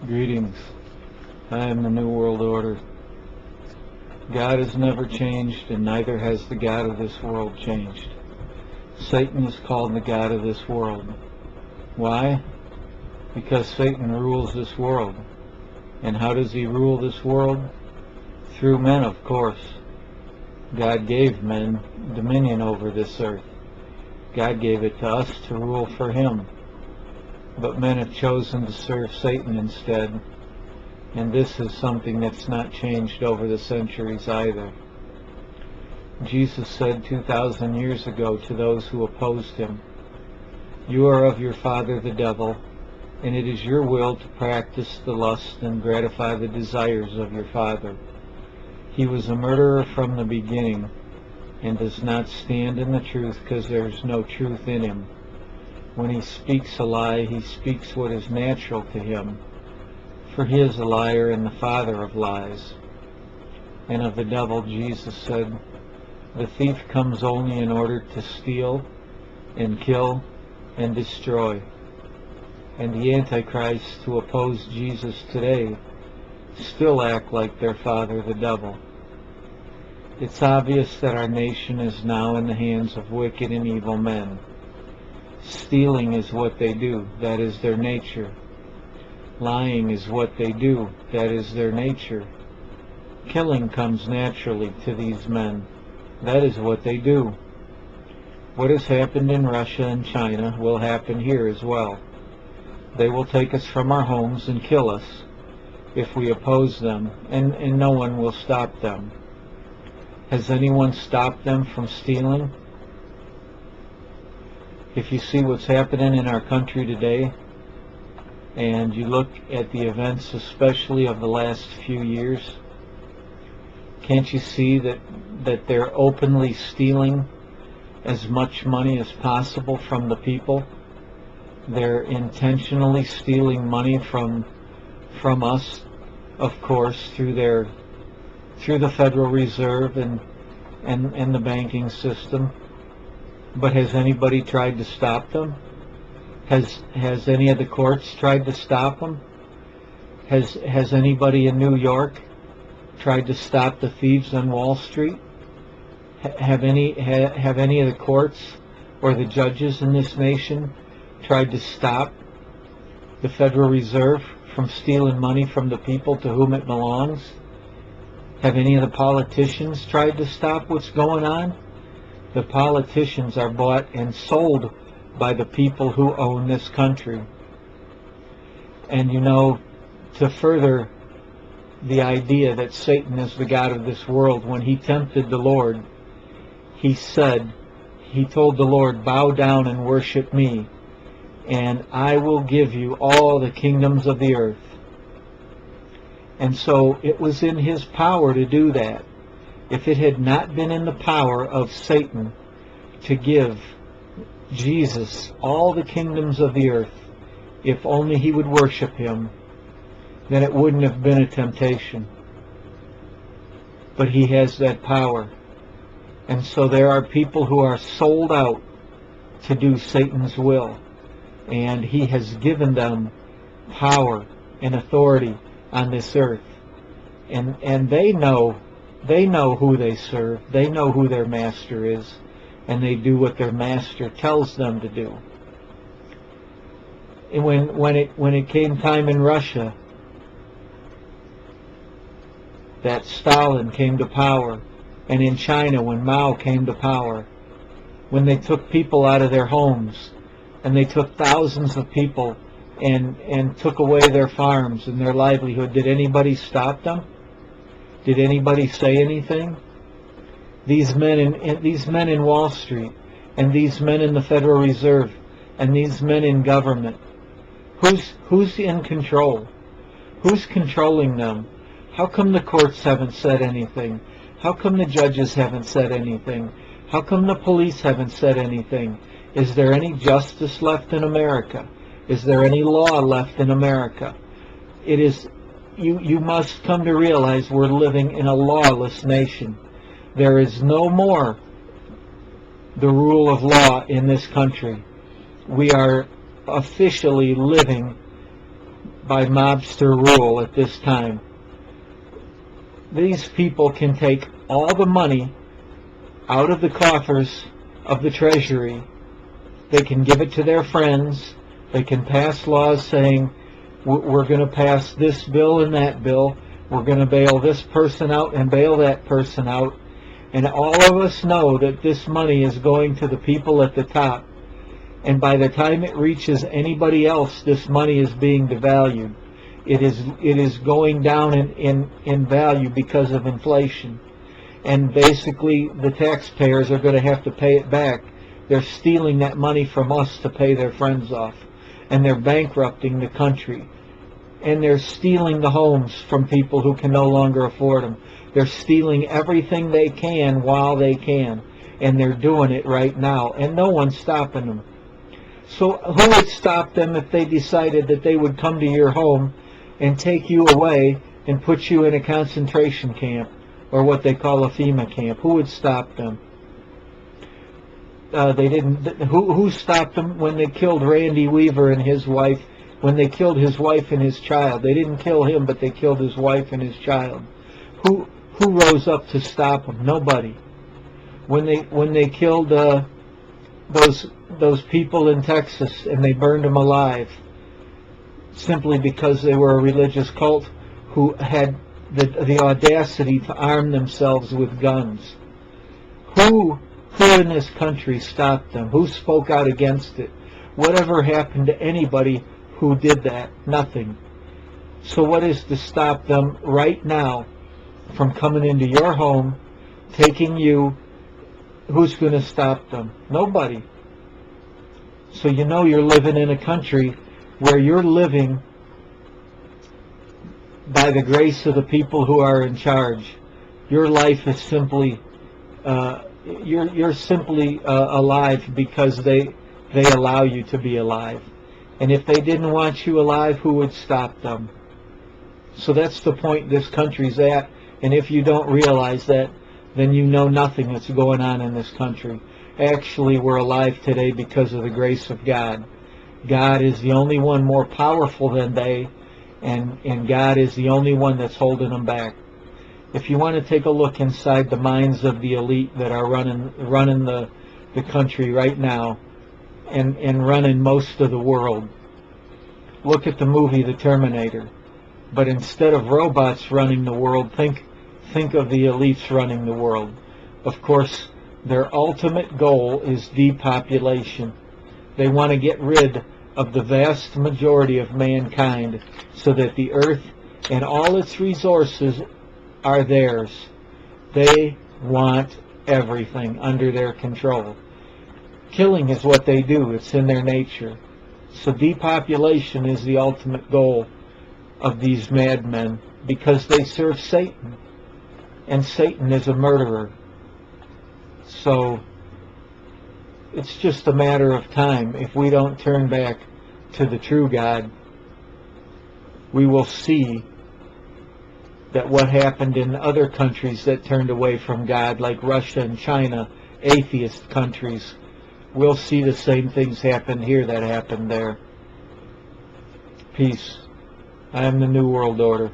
Greetings. I am the New World Order. God has never changed, and neither has the God of this world changed. Satan is called the God of this world. Why? Because Satan rules this world. And how does he rule this world? Through men, of course. God gave men dominion over this earth. God gave it to us to rule for him. But men have chosen to serve Satan instead, and this is something that's not changed over the centuries either. Jesus said 2,000 years ago to those who opposed him, "You are of your father the devil, and it is your will to practice the lust and gratify the desires of your father. He was a murderer from the beginning, and does not stand in the truth because there is no truth in him. When he speaks a lie, he speaks what is natural to him, for he is a liar and the father of lies." And of the devil, Jesus said, "The thief comes only in order to steal and kill and destroy." And the Antichrists who oppose Jesus today still act like their father, the devil. It's obvious that our nation is now in the hands of wicked and evil men. Stealing is what they do, that is their nature. Lying is what they do, that is their nature. Killing comes naturally to these men, that is what they do. What has happened in Russia and China will happen here as well. They will take us from our homes and kill us if we oppose them, and no one will stop them. Has anyone stopped them from stealing? If you see what's happening in our country today, and you look at the events especially of the last few years, can't you see that they're openly stealing as much money as possible from the people? They're intentionally stealing money from us, of course, through the Federal Reserve and the banking system. But has anybody tried to stop them? Has any of the courts tried to stop them? Has anybody in New York tried to stop the thieves on Wall Street? Have any of the courts or the judges in this nation tried to stop the Federal Reserve from stealing money from the people to whom it belongs? Have any of the politicians tried to stop what's going on? The politicians are bought and sold by the people who own this country. And you know, to further the idea that Satan is the God of this world, when he tempted the Lord, he told the Lord, "Bow down and worship me, and I will give you all the kingdoms of the earth." And so it was in his power to do that. If it had not been in the power of Satan to give Jesus all the kingdoms of the earth, if only he would worship him, then it wouldn't have been a temptation. But he has that power. And so there are people who are sold out to do Satan's will. And he has given them power and authority on this earth. And they know who they serve. They know who their master is. And they do what their master tells them to do. And when it came time in Russia that Stalin came to power, and in China when Mao came to power, when they took people out of their homes, and they took thousands of people and took away their farms and their livelihood, did anybody stop them? Did anybody say anything? These men in Wall Street, and these men in the Federal Reserve, and these men in government, who's in control? Who's controlling them? How come the courts haven't said anything? How come the judges haven't said anything? How come the police haven't said anything? Is there any justice left in America? Is there any law left in America? It is. You must come to realize we're living in a lawless nation. There is no more the rule of law in this country. We are officially living by mobster rule at this time. These people can take all the money out of the coffers of the Treasury. They can give it to their friends. They can pass laws saying, we're going to pass this bill and that bill. We're going to bail this person out and bail that person out. And all of us know that this money is going to the people at the top. And by the time it reaches anybody else, this money is being devalued. It is going down in value because of inflation. And basically, the taxpayers are going to have to pay it back. They're stealing that money from us to pay their friends off. And they're bankrupting the country. And they're stealing the homes from people who can no longer afford them. They're stealing everything they can while they can. And they're doing it right now. And no one's stopping them. So who would stop them if they decided that they would come to your home and take you away and put you in a concentration camp, or what they call a FEMA camp? Who would stop them? They didn't. Who stopped them when they killed Randy Weaver and his wife? When they killed his wife and his child, they didn't kill him, but they killed his wife and his child. Who rose up to stop them? Nobody. When they killed those people in Texas and they burned them alive, simply because they were a religious cult who had the audacity to arm themselves with guns. Who in this country stopped them? Who spoke out against it? Whatever happened to anybody who did that? Nothing. So what is to stop them right now from coming into your home, taking you? Who's going to stop them? Nobody. So you know you're living in a country where you're living by the grace of the people who are in charge. Your life is simply, you're simply alive because they allow you to be alive. And if they didn't want you alive, who would stop them? So that's the point this country's at. And if you don't realize that, then you know nothing that's going on in this country. Actually, we're alive today because of the grace of God. God is the only one more powerful than they, and God is the only one that's holding them back. If you want to take a look inside the minds of the elite that are running the country right now, and running most of the world, look at the movie The Terminator. But instead of robots running the world, think of the elites running the world. Of course, their ultimate goal is depopulation. They want to get rid of the vast majority of mankind so that the earth and all its resources are theirs. They want everything under their control. Killing is what they do. It's in their nature. So depopulation is the ultimate goal of these madmen, because they serve Satan. And Satan is a murderer. So it's just a matter of time. If we don't turn back to the true God, we will see that what happened in other countries that turned away from God, like Russia and China, atheist countries, we'll see the same things happen here that happened there. Peace. I am the New World Order.